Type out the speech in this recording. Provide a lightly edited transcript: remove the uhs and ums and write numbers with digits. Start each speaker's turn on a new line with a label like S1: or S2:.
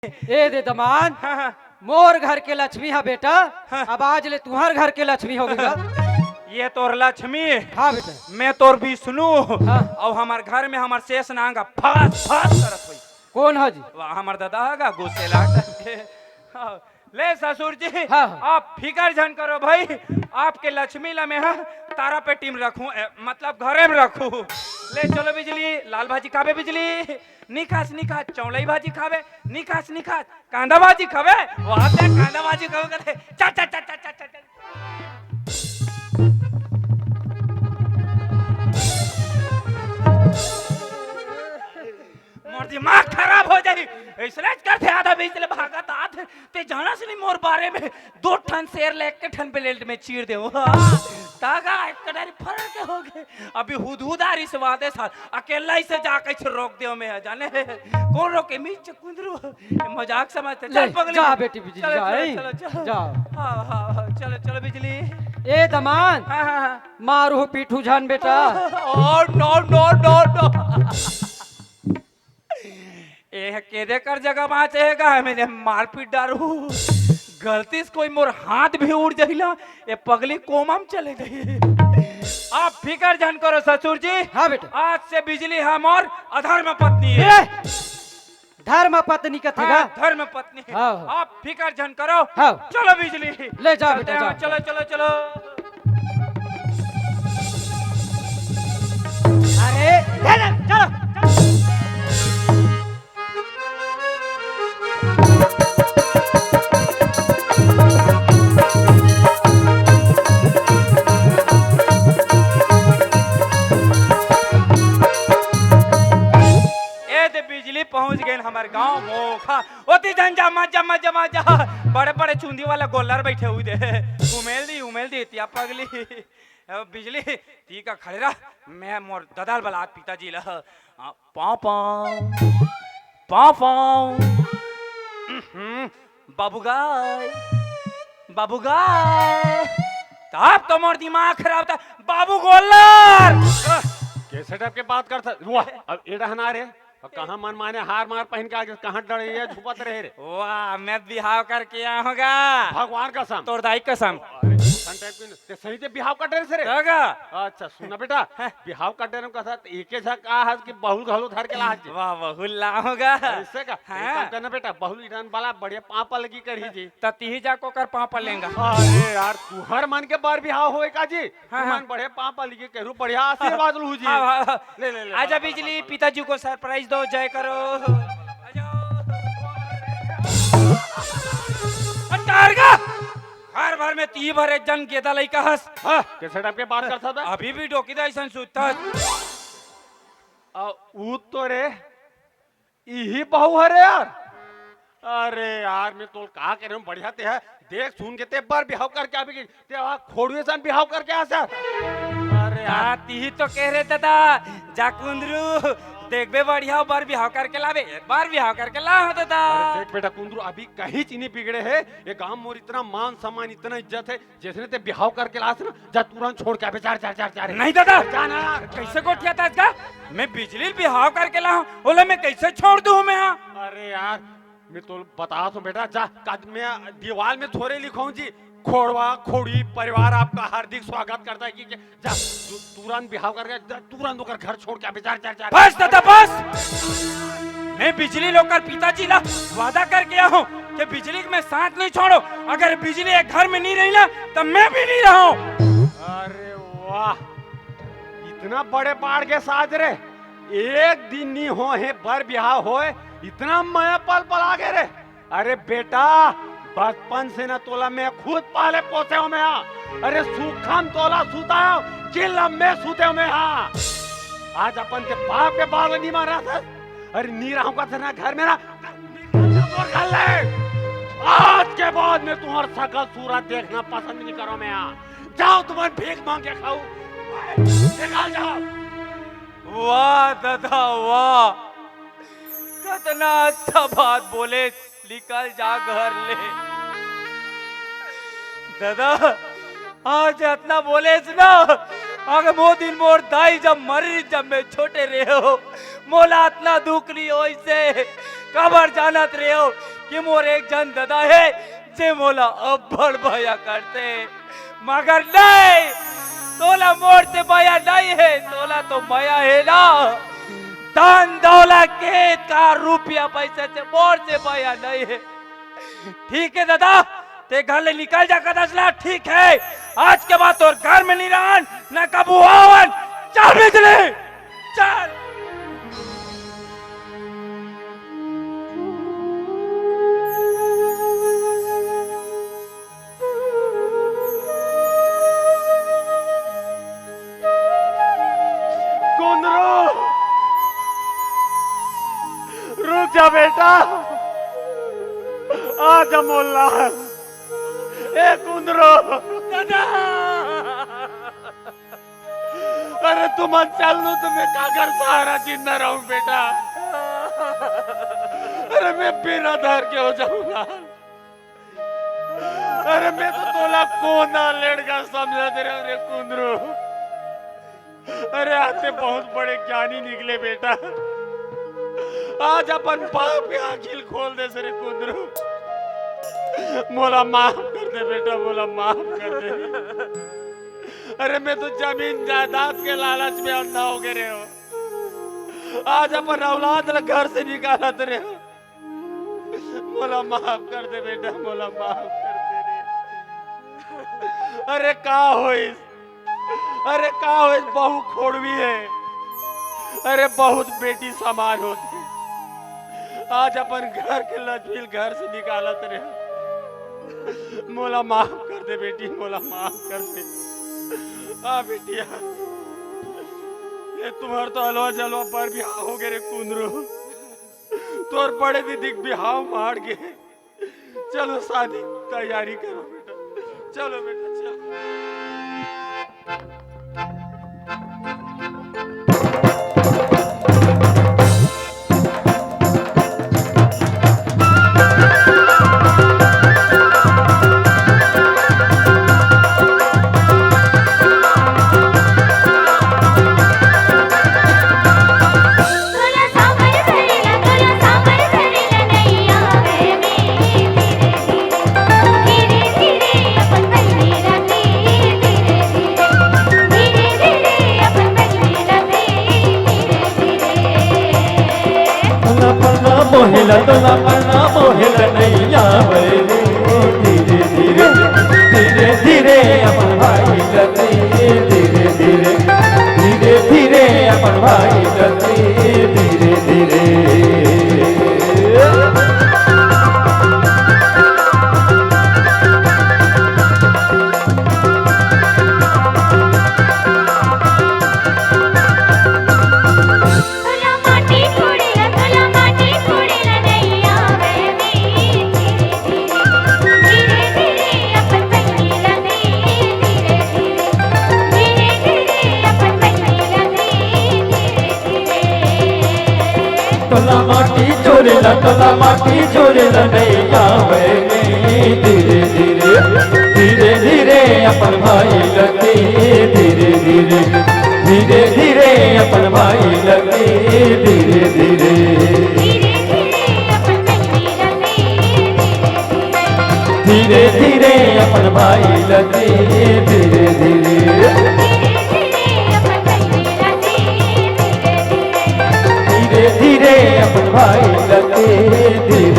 S1: ए दे दमान मोर घर के लक्ष्मी है बेटा। अब आज ले तुम्हार घर के लक्ष्मी हो गई।
S2: ये तोर लक्ष्मी।
S1: हाँ बेटा।
S2: मैं तोर भी सुनू।
S1: हाँ।
S2: और हमार घर में हमार शेष नांगा फास फास करत हुई।
S1: कौन है जी?
S2: हमार दादा है गुस्से लाटे। हाँ। ले ससुर जी।
S1: हाँ।
S2: आप फिकर झन करो भाई। आपके लक्ष्मी ला में है तारा पे टीम रखूं मतलब घरे में रखूं। ले चलो बिजली लाल भाजी खावे बिजली निकास निकास चौलाई भाजी खावे निकास निकास कांदा भाजी खावे वहां पे कांदा भाजी खावे कहते चा चा चा चा चा चा मोर दिमाग खराब हो जाई ऐसने करते आधा बीच ले भागत आत ते जाना से नहीं मोर बारे में दो ठन शेर ले एक ठन प्लेट में चीर दे तागा एक कटारी फरक के हो गए अभी हुदहुदारी से वादे साथ अकेला ही से जाके छ रोक दियो मैं जाने कौन रोके मीच कुंदरू मजाक समझते चल पगली
S1: जा बेटी बिजली
S2: चलो
S1: जा जा।
S2: हां हां चलो चलो बिजली
S1: ए दमान
S2: हां
S1: मारू पीठू जान बेटा।
S2: Oh no no no no ए केदे कर जगह बाचेगा मैंने मारपीट डारू गलती से कोई मोर हाथ भी उड़ जाइला ए पगली कोमा में चले गई। आप फिकर जान करो ससुर जी।
S1: हाँ बेटा।
S2: आज से बिजली हम और अधर्म पत्नी है।
S1: धर्म पत्नी कथेगा।
S2: हाँ, धर्म पत्नी है।
S1: हाँ।
S2: आप फिकर जान करो।
S1: हाँ।
S2: चलो बिजली
S1: ले जा
S2: चलते
S1: बेटा
S2: हैं,
S1: जा।
S2: चलो चलो चलो
S1: अरे चलो
S2: बिजली पहुंच गए हमारे गांव मोखा ओती जन जमा जमा जमा जा बड़े बड़े चुंदी वाला गोलर बैठे हुए थे उमेल दी तिया पगली बिजली ती का खड़े रहा मैं मोर ददाल बला पिताजी ला पाँव पाँव पाँव पाँव बाबू गाय तब तो मोर दिमाग खराब था बाबू गोलर
S3: कैसे टाइप के बात करता अब एड़ा हना रे कहाँ मन माने हार मार पहन के आगे कहाँ डरे ये छुपत रहे रे।
S2: वाह मैं बिहाव करके आया होगा
S3: भगवान कसम
S2: तोर दाई कसम
S3: ते सही ते बिहाव कर डरे से रे।
S2: होगा
S3: अच्छा सुना बेटा बिहाव कर डरे कथा एके झा का हाथ की बहुल घलो धर के लाज
S2: वाह बहुल्ला होगा
S3: ऐसे का काम करना बेटा बहुल इधन वाला बढ़िया पापा लगी करी जी
S2: त तीही जाको कर पापा लेंगा।
S3: अरे यार तू हर मन के बार बिहाव होए का जी मन बढ़िया पापा लगी करू बढ़िया आशीर्वाद लू जी।
S2: ले ले आजा बिजली पिताजी को सरप्राइज दो जय करो अंटारगा हर भर में ती भरे जंग गेदा लइका हस
S3: कैसे टाइप के बात करता था
S2: अभी भी डोकी दा ऐसन सुता
S3: ऊ तो रे यही बहू है रे यार। अरे यार मैं तो कहा कह रहा हूँ बढ़िया ते है देख सुन के ते बार बिहाव करके अभी ते वहां खोड़ुए सन बिहाव करके आ सर। अरे यार
S2: ती तो कह रहे दादा जाकुंद्रू देख बे बढ़िया बार बिहाव करके लावे एक बार बिहाव करके ला हो दादा।
S3: देख बेटा कुंदरू अभी कहीं चीनी बिगड़े है ये गांव मोर इतना मान सम्मान इतना इज्जत है जैसे ते बिहाव करके लास ना जा तुरंत छोड़ के अबे चार चार चार चार
S2: नहीं दादा
S3: जाना
S2: कैसे गोठिया था इसका मैं बिजली बिहाव करके ला बोला मैं कैसे छोड़ दूं मैं।
S3: अरे यार मैं तो बता तो बेटा जा मैं दीवार में थोड़े लिखाऊं जी खोड़वा खोड़ी परिवार आपका हार्दिक स्वागत करता है कि जा तुरंत बिहाव करके तुरंत होकर घर छोड़ के अबे चार चार चार
S2: बस दादा बस मैं बिजली लोकर पिताजी ला वादा करके आया हूँ कि बिजली में साथ नहीं छोड़ो अगर बिजली एक घर में नहीं रही ना तो मैं भी नहीं रहूं।
S3: अरे वाह इतना बड़े बाढ़ के साथ रे एक दिन नहीं हो है बर बिहाव होए इतना मैं पल पल आगे रे। अरे बेटा बचपन से ना तोला मैं खुद पाले पोसे हो मैं अरे सूखम तोला सूता हूं किलम में सूते हो मैं आज अपन के बाप के बाल नहीं मारा था अरे नी रहूं का ना घर में ना आज के बाद मैं तुम्हारा शकल सूरत देखना पसंद नहीं करो मैं जाओ तुम्हारे भीख मांग के खाओ निकाल जाओ।
S2: वाह दादा वाह कितना अच्छा बात बोले निकल जा घर ले दादा आज इतना बोले ना अगर वो दिन मोर दाई जब मरी जब मैं छोटे रहे हो मोला इतना दुख नहीं हो इसे कबर जानत रहे हो कि मोर एक जन दादा है जे मोला अब्बड़ भया करते, मगर नहीं, तोला मोर से भया नहीं है, तोला तो भया है ना धन दौलत के का रुपया पैसे से, मोर से भया नहीं है। ठीक है दादा, ते घर ले निकल जा कदसला, ठीक है, आज के बाद तोर घर में नहीं रहन न कबू आवन, चल बिजली चल।
S3: कुंदरू रुक जा बेटा, आजा मोल्ला। ए कुंदरू,
S2: दादा
S3: अरे तुम चल लो तो मैं का घर सहारा जिंदा रहूं बेटा। अरे मैं बिना धर के हो जाऊंगा। अरे मैं तो तोला कोना लड़का समझा दे रहा रे कुंदरू। अरे आते बहुत बड़े ज्ञानी निकले बेटा, आज अपन बाप की आंखिल खोल दे सरे कुंदरू। मोला माफ कर दे बेटा, मोला माफ कर दे। अरे मैं तो जमीन जायदाद के लालच में अंधा हो गए हो, आज अपन औलाद घर से निकाला रहे हो। मोला माफ कर दे बेटा, मोला माफ कर दे रे। अरे का होइस, अरे का होइस, बहु खोड़वी है, अरे बहुत बेटी समान होती, आज अपन घर के लजमील घर से निकाला रहे। मोला माफ कर दे बेटी, मोला माफ कर दे। आ बेटिया, ये तुम्हार तो हलवा जलवा पर बिहाव हो गए रे कुंदरू, तोर बड़े दीदी बिहाव मार गए। चलो शादी तैयारी करो बेटा, चलो बेटा चलो।
S4: मोहिला तोला पन्ना मोहिला नहीं आवे रे, धीरे धीरे धीरे धीरे अपन भाई लगे, धीरे धीरे धीरे धीरे अपन भाई लगे, धीरे धीरे। तोला माटी चोरेला नहीं आवे रे, धीरे धीरे धीरे धीरे अपन भाई लगे, धीरे धीरे धीरे धीरे अपन भाई लगे, धीरे धीरे धीरे धीरे अपन भाई लगे, धीरे धीरे धीरे धीरे अपन भाई लगे, धीरे